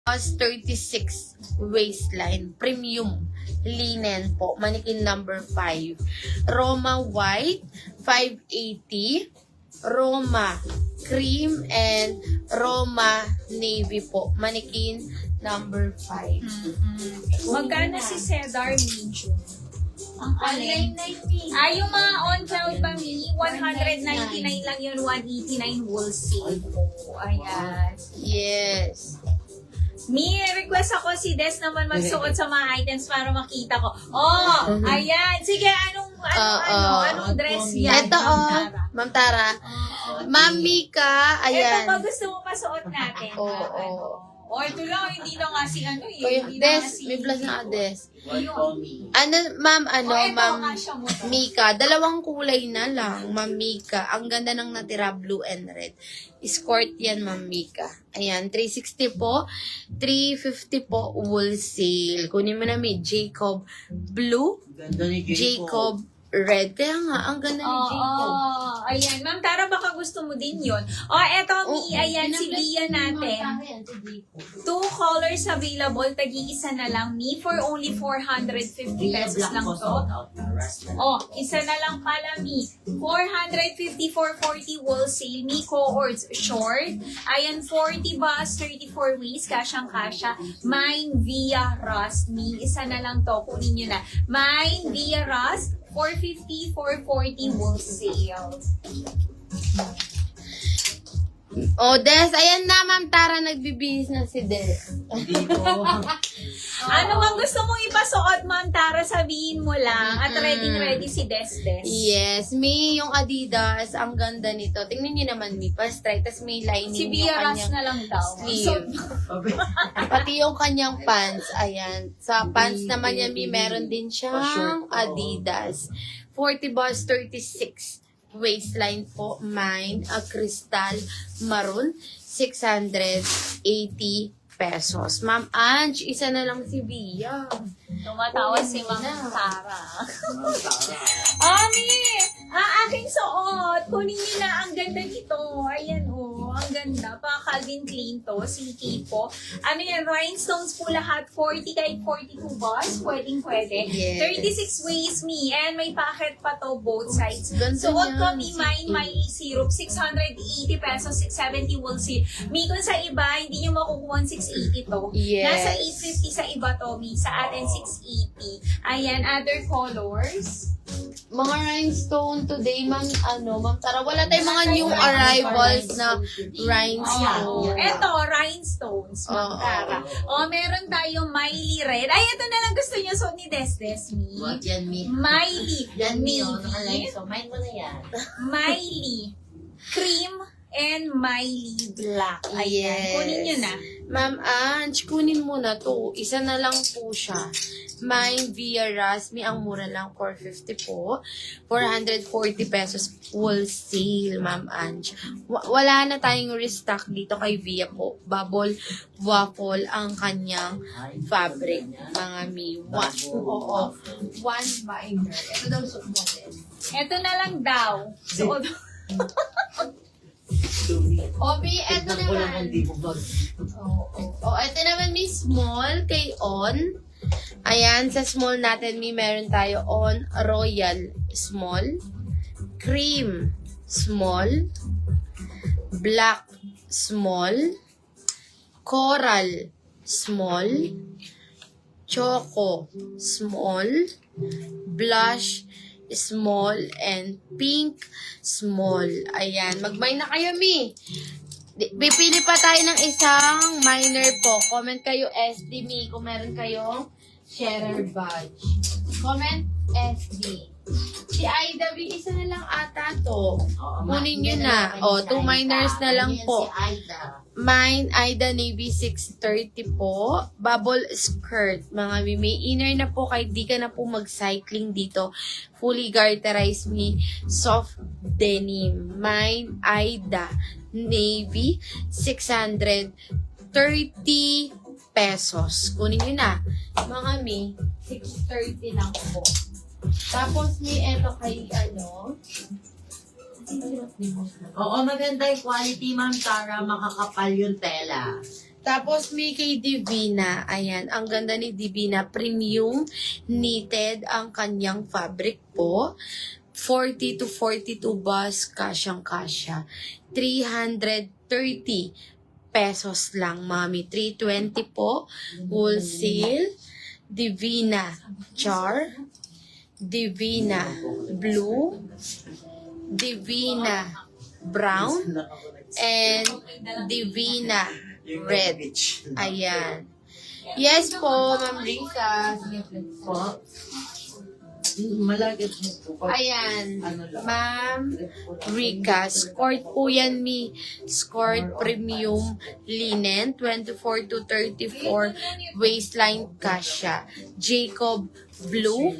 36 waistline, premium linen po, mannequin number 5. Roma white, 580. Roma cream and Roma navy po, mannequin number 5. Magkano si Cedar medium? Ang alin? Yung mga on-cloud ba, Mi? 199 lang yun, 189 wholesale po. Ayan. Yes. Mi, request ako si Des naman magsuot sa mga items para makita ko. Oh, ayan. Sige, anong dress yan? Ito Ma'am Tara. Ma'am Mika, Ito ayan. ba gusto mo pasuot natin? Oo. Oh, ito lang, hindi lang nga si Kuya, hindi Des, lang nga si... may plus na Des. Yung- Ma'am, ito, Ma'am kasya mo to. Mika, dalawang kulay na lang, Ma'am Mika. Ang ganda ng natira, blue and red. Escort yan, Ma'am Mika. Ayan, 360 po. 350 po, wholesale. Kunin mo na may Jacob blue, Ganda ni Jacob red. Kaya nga, ang ganda ni Jacob. Ayan. Ma'am Tara, baka gusto mo din yun. Eto, Mi, ayan, si Bia natin. 2 colors available, tagi-isa na lang, Mi, for only 450 pesos lang to. Isa na lang pala, Mi. 450, 440 wholesale, Mi, cohorts short. Ayan, 40 bus, 34 waist, kasyang-kasya. Mine via Rust, Mi. Isa na lang to, kunin nyo na. Mine via Rust, 450, 440 wholesale. Des, ayan na, Ma'am Tara, nagbibihis na si Des. Dito. Ano bang gusto mong ipasuot, Ma'am Tara? Sabihin mo lang. At ready si Des. Yes, Mi, yung Adidas, ang ganda nito. Tingnan niyo naman, Mi, pa-straight, tas may lining Si yung Bia Ras kanyang na lang daw. sleeve. Pati yung kanyang pants, ayan. Sa pants naman yan, Mi, meron din siyang Adidas. 40 bus, 36 waistline po, mine, a crystal maroon, 680 pesos. Ma'am Ange, isa na lang si Bia. Tumatawa si Ma'am Tara. Ami! Aking suot. Kunin niyo na. Ang ganda nito. Ayan ang ganda. Pa Calvin Klein to. CK po. Ano yan? Rhinestones po lahat. 40 kahit 42 bus. Pwedeng-pwede. Yes. 36 waist, Me. And may packet pa to both sides. Ganda Suot ko, niyan, Mi, CK. mine, my syrup. 680 pesos. 670 will see. Mi, kung sa iba, hindi nyo makukuha 680 to. Yes. Nasa 850 sa iba to, Mi. Sa atin, 680. Ayan, other colors. Mga rhinestone today, Ma'am Tara, wala tayong mga new arrivals na rhinestone. Ito, rhinestones, Ma'am Tara. Meron tayong Miley Red. Ay, ito na lang gusto niyo suot ni Des, Mi. What yan, Mi? Miley Yan, Mi. Navy. So, mine mo na yan. Miley Cream and Miley Black. Ayan, Yes. kunin nyo na. Ma'am Ange, kunin mo na to. Isa na lang po siya. Mine via Rasmi, ang mura lang, 450 po. 440 pesos wholesale, Ma'am Ange. Wala na tayong restock dito kay Via po. Bubble waffle ang kanyang fabric, mga mi. One binder. Ito daw suot mo din. Ito na lang daw. Suot. Obi, ito Tignan ko lang naman. kung di mo mag... Ito naman may small kay On. Ayan, sa small natin meron tayo On Royal Small, Cream Small, Black Small, Coral Small, Choco Small, Blush Small, and Pink Small. Ayan, mag-buy na kayo, Mi. Pipili pa tayo ng isang minor po. Comment kayo SD, Mi, kung meron kayong sharer badge. Comment SD. Si Aida, isa na lang ata to. Kunin nyo na. 2 minors na lang po. Si Aida. Mine, Aida Navy 630 po. Bubble skirt. Mga may inner na po kahit di ka na po mag-cycling dito. Fully garterized me. Soft denim. Mine, Aida Navy 630 pesos. Kunin nyo na. Mga mi, 630 lang po. Tapos may eto kay Oo, maganda yung quality, Ma'am Tara. Makakapal yung tela. Tapos, may kay Divina. Ayan, ang ganda ni Divina. Premium knitted ang kanyang fabric po. 40 to 42 bus, kasyang-kasya. 330 pesos lang, mami. 320 po. Wholesale. Divina Char. Divina Blue. Divina Brown. And Divina Red. Ayan. Yes po, Ma'am Rika. Sige po. Malagit mo po. Ayan. Ano lang? Ma'am Rika. Skirt po yan, mi. Skirt premium linen. 24 to 34 waistline kasya. Jacob Blue.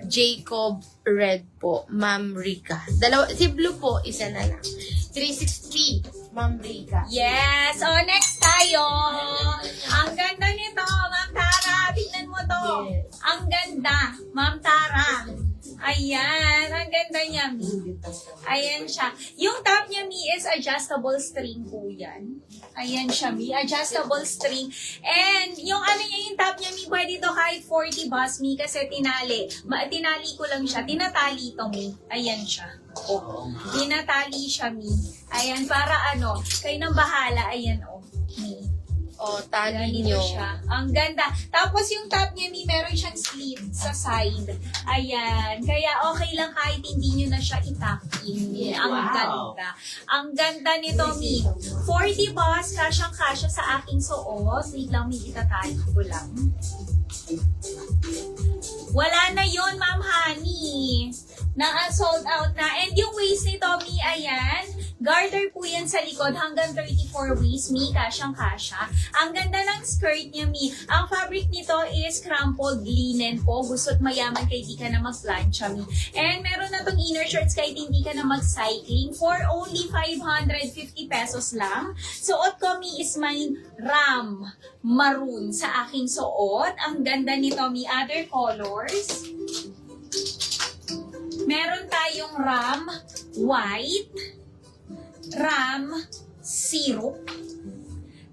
Jacob Red po. Ma'am Rika. Dalawa. Si Blue po, isa na lang. 360. Ma'am Rika. Yes! O, next tayo! Ang ganda nito, Ma'am Tara. Tingnan mo to. Yes. Ang ganda, Ma'am Tara. Ayan, ang ganda niya, Mi. Ayan siya. Yung top niya, Mi, is adjustable string po yan. Ayan siya, Mi. Adjustable string. And yung ano niya, yung top niya, Mi, pwede to kahit 40 bus, Mi, kasi tinali. Tinali ko lang siya. Tinatali to, Mi. Ayan siya. Tinatali siya, Mi. Ayan, para ano, kayo nang bahala. Ayan, oh, Mi. O, tali Ganito nyo. siya. Ang ganda. Tapos yung top niya, Mi, meron siyang slit sa side. Ayan. Kaya okay lang kahit hindi nyo na siya i-tuck-in. Ang Wow. ganda. Ang ganda nito, Mi. 40 boss, kasyang-kasya sa aking suot. Wait lang, Mi, itatali ko lang. Wala na yun, Ma'am Honey. Na-sold out na. And yung waist nito, Mi, ayan. Garter po yan sa likod hanggang 34 waist, Mi. Kasyang-kasya. Ang ganda ng skirt niya, Mi. Ang fabric nito is crumpled linen po. Gusto't mayaman kahit di ka na mag-plancha, Mi. And meron na tong inner shorts kahit hindi ka na mag-cycling for only 550 pesos lang. Suot ko, Mi, is my ram maroon sa aking suot. Ang ganda nito, Mi. Other colors. Meron tayong ram white, ram syrup,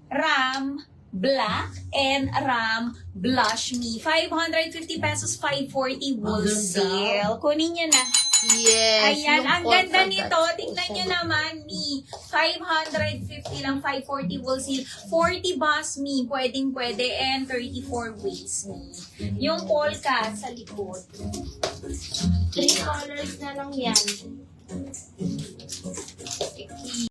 ram black, and ram blush, Mi. 550 pesos, 540 wholesale. Kunin nyo na. Yes. Ayan, yung ang polka ganda dot. nito. Tingnan nyo naman, Mi. 550 lang, 540 wholesale. 40 bus, Mi. Pwedeng pwede. And 34 waist, Mi. Yung polka sa likod. 3 colors na lang yan.